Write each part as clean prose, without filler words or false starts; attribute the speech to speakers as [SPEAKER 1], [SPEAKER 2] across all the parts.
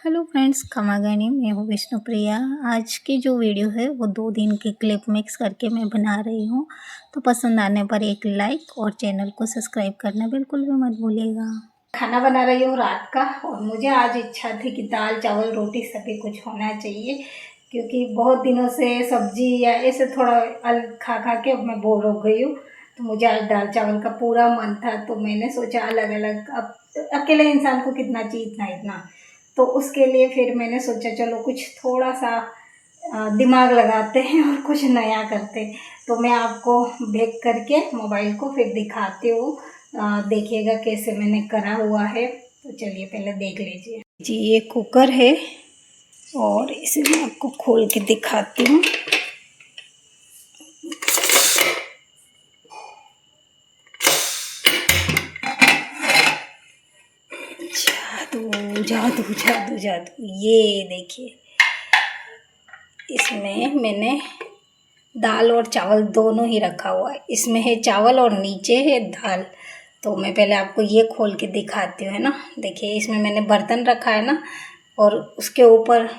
[SPEAKER 1] Hello friends, क्षमा करनी, मैं हूँ विष्णुप्रिया। आज की जो वीडियो है वो 2 दिन की क्लिप मिक्स करके मैं बना रही हूँ। तो पसंद आने पर एक लाइक और चैनल को सब्सक्राइब करना बिल्कुल भी मत भूलिएगा। खाना बना रही हूँ रात का, और मुझे आज इच्छा थी कि दाल चावल रोटी सभी कुछ होना चाहिए, क्योंकि बहुत दिनों से सब्जी या ऐसे थोड़ा खा खा के अब मैं बोर हो गई हूँ। तो मुझे आज दाल चावल का पूरा मन था, तो मैंने सोचा अलग अलग, अब अकेले इंसान को कितना चाहिए इतना इतना। तो उसके लिए फिर मैंने सोचा चलो कुछ थोड़ा सा दिमाग लगाते हैं और कुछ नया करते हैं। तो मैं आपको बैक करके मोबाइल को फिर दिखाती हूँ, देखिएगा कैसे मैंने करा हुआ है। तो चलिए पहले देख लीजिए जी। ये कुकर है और इसे मैं आपको खोल के दिखाती हूँ। जादू जादू जादू जादू, ये देखिए, इसमें मैंने दाल और चावल दोनों ही रखा हुआ है। इसमें है चावल और नीचे है दाल। तो मैं पहले आपको ये खोल के दिखाती हूँ, है ना। देखिए, इसमें मैंने बर्तन रखा है ना, और उसके ऊपर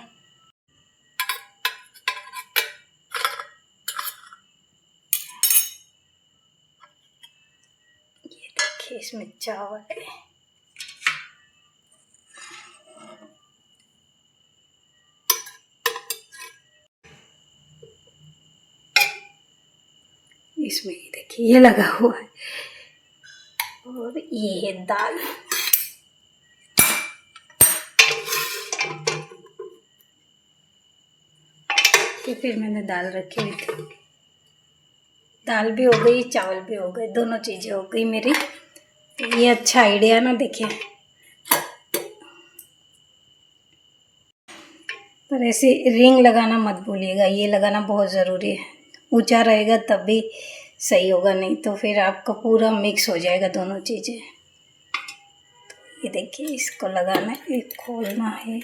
[SPEAKER 1] ये देखिए, इसमें चावल है। इसमें ये देखिए, ये लगा हुआ है, और ये है दाल। तो फिर मैंने दाल रखी हुई थी, दाल भी हो गई, चावल भी हो गए, दोनों चीज़ें हो गई मेरी। तो ये अच्छा आइडिया ना, देखिए। पर ऐसे रिंग लगाना मत भूलिएगा, ये लगाना बहुत ज़रूरी है। ऊंचा रहेगा तब भी सही होगा, नहीं तो फिर आपका पूरा मिक्स हो जाएगा दोनों चीज़ें। तो ये देखिए, इसको लगाना है, खोलना है।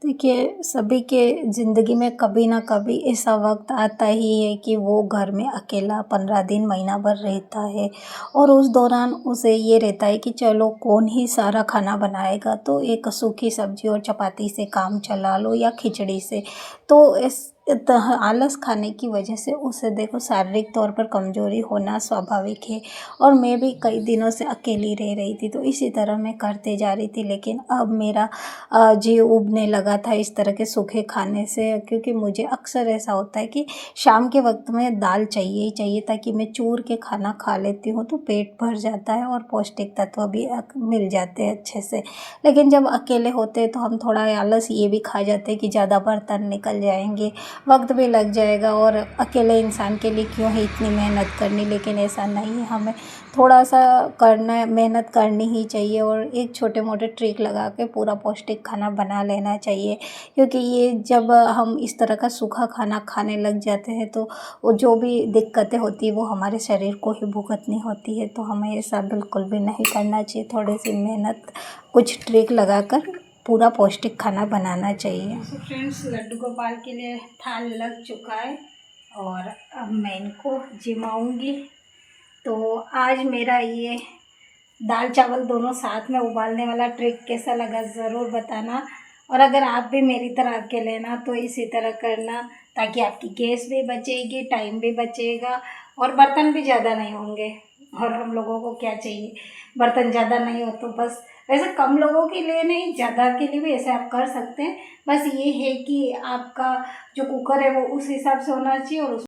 [SPEAKER 1] देखिए, सभी के ज़िंदगी में कभी ना कभी ऐसा वक्त आता ही है कि वो घर में अकेला 15 दिन महीना भर रहता है, और उस दौरान उसे ये रहता है कि चलो कौन ही सारा खाना बनाएगा, तो एक सूखी सब्जी और चपाती से काम चला लो या खिचड़ी से। तो इस आलस खाने की वजह से उसे देखो शारीरिक तौर पर कमज़ोरी होना स्वाभाविक है। और मैं भी कई दिनों से अकेली रह रही थी, तो इसी तरह मैं करते जा रही थी। लेकिन अब मेरा जी उबने लगा था इस तरह के सूखे खाने से, क्योंकि मुझे अक्सर ऐसा होता है कि शाम के वक्त में दाल चाहिए ही चाहिए, ताकि मैं चूर के खाना खा लेती हूँ तो पेट भर जाता है और पौष्टिक तत्व भी मिल जाते हैं अच्छे से। लेकिन जब अकेले होते हैं तो हम थोड़ा आलस ये भी खा जाते हैं कि ज़्यादा बर्तन निकल जाएंगे, वक्त भी लग जाएगा, और अकेले इंसान के लिए क्यों है इतनी मेहनत करनी। लेकिन ऐसा नहीं है, हमें थोड़ा सा करना, मेहनत करनी ही चाहिए, और एक छोटे मोटे ट्रिक लगा के पूरा पौष्टिक खाना बना लेना चाहिए। क्योंकि ये जब हम इस तरह का सूखा खाना खाने लग जाते हैं तो वो जो भी दिक्कतें होती है वो हमारे शरीर को ही भुगतनी होती है। तो हमें ऐसा बिल्कुल भी नहीं करना चाहिए, थोड़ी सी मेहनत, कुछ ट्रिक लगाकर पूरा पौष्टिक खाना बनाना चाहिए। तो फ्रेंड्स, लड्डू गोपाल के लिए थाल लग चुका है, और अब मैं इनको जिमाऊंगी। तो आज मेरा ये दाल चावल दोनों साथ में उबालने वाला ट्रिक कैसा लगा ज़रूर बताना। और अगर आप भी मेरी तरह के लेना तो इसी तरह करना, ताकि आपकी गैस भी बचेगी, टाइम भी बचेगा, और बर्तन भी ज़्यादा नहीं होंगे। और हम लोगों को क्या चाहिए, बर्तन ज़्यादा नहीं हो तो बस, वैसे कम लोगों के लिए नहीं, ज़्यादा के लिए भी ऐसे आप कर सकते हैं। बस ये है कि आपका जो कुकर है वो उस हिसाब से होना चाहिए, और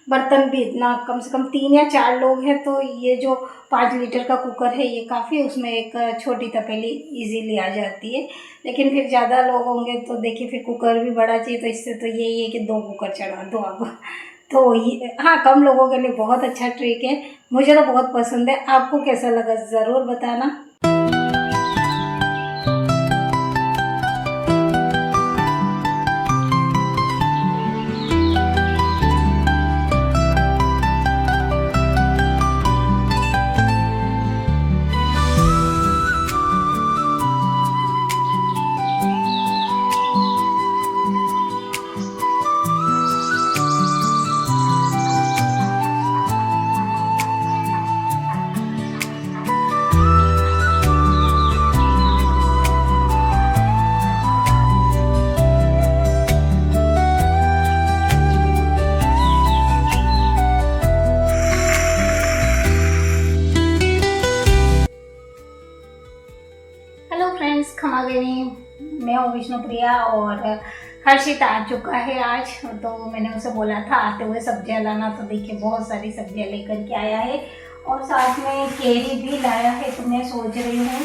[SPEAKER 1] बर्तन भी इतना, कम से कम 3 या 4 लोग हैं तो ये जो 5 लीटर का कुकर है ये काफ़ी, उसमें एक छोटी तपेली इजीली आ जाती है। लेकिन फिर ज़्यादा लोग होंगे तो देखिए फिर कुकर भी बड़ा चाहिए, तो इससे तो यही है कि 2 कुकर चढ़ा दो आप। तो ये, हाँ, कम लोगों के लिए बहुत अच्छा ट्रिक है, मुझे तो बहुत पसंद है। आपको कैसा लगा ज़रूर बताना। देवी, मैं हूँ विष्णुप्रिया और हर्षित आ चुका है आज। तो मैंने उसे बोला था आते हुए सब्जियां लाना, तो देखिए बहुत सारी सब्जियां लेकर के आया है और साथ में केरी भी लाया है। तो मैं सोच रही हूँ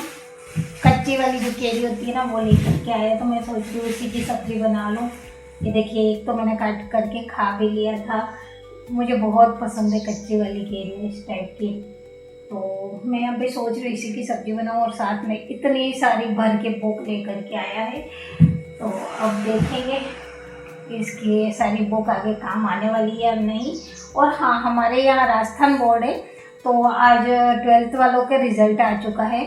[SPEAKER 1] कच्ची वाली जो केरी होती है ना वो लेकर के आया, तो मैं सोच रही हूँ उसी की सब्जी बना लूँ। ये देखिए एक तो मैंने काट करके खा भी लिया था, मुझे बहुत पसंद है कच्ची वाली केरी इस टाइप की। तो मैं अभी सोच रही इसी की सब्जी बनाऊँ और साथ में इतनी सारी भर के बुक लेकर के आया है। तो अब देखेंगे इसकी सारी बुक आगे काम आने वाली है या नहीं। और हाँ, हमारे यहाँ राजस्थान बोर्ड है, तो आज 12th वालों के रिज़ल्ट आ चुका है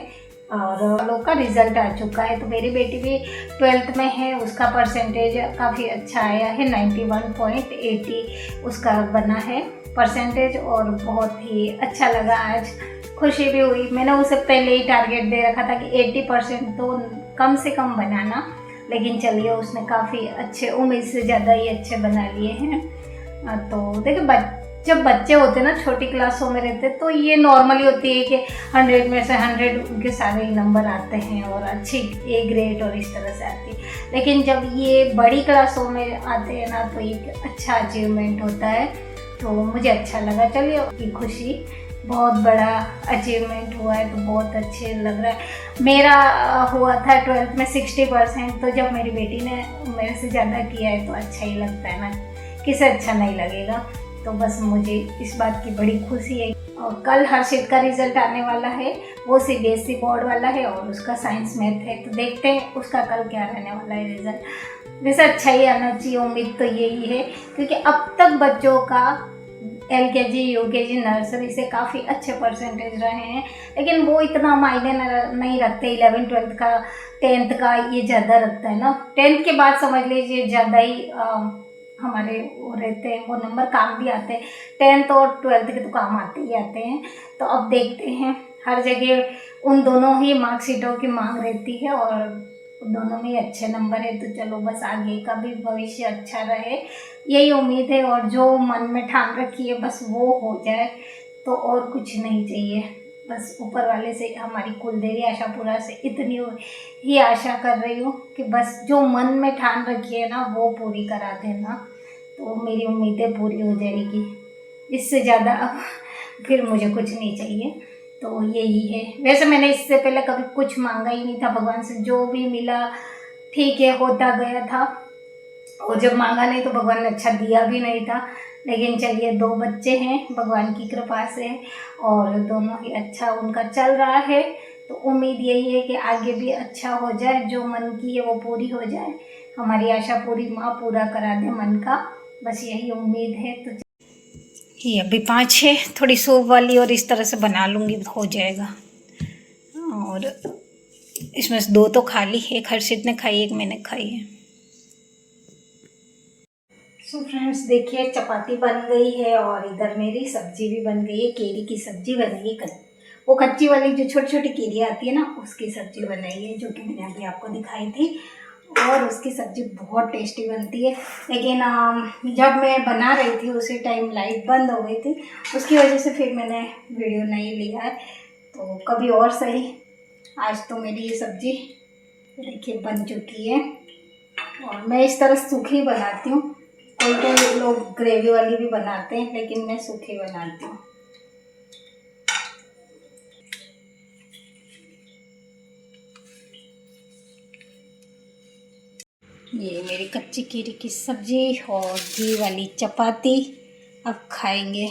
[SPEAKER 1] और वालों का रिज़ल्ट आ चुका है। तो मेरी बेटी भी 12th में है, उसका परसेंटेज काफ़ी अच्छा आया है, 91.80 उसका बना है परसेंटेज और बहुत ही अच्छा लगा। आज खुशी भी हुई। मैंने उसे पहले ही टारगेट दे रखा था कि 80% तो कम से कम बनाना, लेकिन चलिए उसने काफ़ी अच्छे, उम्मीद से ज़्यादा ही अच्छे बना लिए हैं। तो देखिए जब बच्चे होते हैं ना, छोटी क्लासों में रहते, तो ये नॉर्मली होती है कि 100 में से 100 उनके सारे नंबर आते हैं और अच्छी A ग्रेड और इस तरह से आती है। लेकिन जब ये बड़ी क्लासों में आते हैं ना, तो एक अच्छा अचीवमेंट होता है। तो मुझे अच्छा लगा। चलिए की खुशी, बहुत बड़ा अचीवमेंट हुआ है तो बहुत अच्छे लग रहा है। मेरा हुआ था 12th में 60%, तो जब मेरी बेटी ने मेरे से ज़्यादा किया है तो अच्छा ही लगता है ना, किसे अच्छा नहीं लगेगा। तो बस मुझे इस बात की बड़ी खुशी है। और कल हर्षित का रिज़ल्ट आने वाला है, वो CBSE बोर्ड वाला है और उसका साइंस मैथ है। तो देखते हैं उसका कल क्या रहने वाला है रिज़ल्ट। वैसे अच्छा ही आना चाहिए, उम्मीद तो यही है, क्योंकि अब तक बच्चों का LKG UKG नर्सरी से काफ़ी अच्छे परसेंटेज रहे हैं, लेकिन वो इतना मायने नहीं रखते। 11th 12th का 10th का ये ज़्यादा रखता है ना। 10th के बाद समझ लीजिए ज़्यादा ही हमारे वो रहते हैं, वो नंबर काम भी आते हैं। 10th और 12th के तो काम आते ही आते हैं। तो अब देखते हैं, हर जगह उन दोनों ही मार्कशीटों की मांग रहती है और दोनों में अच्छे नंबर है। तो चलो बस आगे का भी भविष्य अच्छा रहे, यही उम्मीद है। और जो मन में ठान रखी है बस वो हो जाए, तो और कुछ नहीं चाहिए। बस ऊपर वाले से, हमारी कुलदेवी आशापुरा से इतनी ही आशा कर रही हूँ कि बस जो मन में ठान रखी है ना वो पूरी करा देना, तो मेरी उम्मीदें पूरी हो जाएगी। इससे ज़्यादा अब फिर मुझे कुछ नहीं चाहिए। तो यही है। वैसे मैंने इससे पहले कभी कुछ मांगा ही नहीं था भगवान से, जो भी मिला ठीक है होता गया था। और जब मांगा नहीं तो भगवान ने अच्छा दिया भी नहीं था। लेकिन चलिए 2 बच्चे हैं भगवान की कृपा से और दोनों ही अच्छा उनका चल रहा है। तो उम्मीद यही है कि आगे भी अच्छा हो जाए, जो मन की है वो पूरी हो जाए, हमारी आशा पूरी माँ पूरा करा दे मन का, बस यही उम्मीद है। तो ये अभी 5 है, थोड़ी सूप वाली और इस तरह से बना लूँगी, हो जाएगा। और इसमें से 2 तो खाली है, एक हर्षित ने खाई, एक मैंने खाई है। सो फ्रेंड्स देखिए चपाती बन गई है और इधर मेरी सब्जी भी बन गई है। केरी की सब्जी बनाई है, वो कच्ची वाली जो छोटी छोटी केरी आती है ना उसकी सब्जी बनाई है, जो कि मैंने अभी आपको दिखाई थी। और उसकी सब्ज़ी बहुत टेस्टी बनती है। लेकिन जब मैं बना रही थी उसी टाइम लाइट बंद हो गई थी, उसकी वजह से फिर मैंने वीडियो नहीं लिया है। तो कभी और सही। आज तो मेरी ये सब्ज़ी देखिए बन चुकी है और मैं इस तरह सूखी बनाती हूँ। कोई लोग ग्रेवी वाली भी बनाते हैं, लेकिन मैं सूखी बनाती हूँ। ये मेरी कच्ची केरी की सब्जी और घी वाली चपाती अब खाएंगे।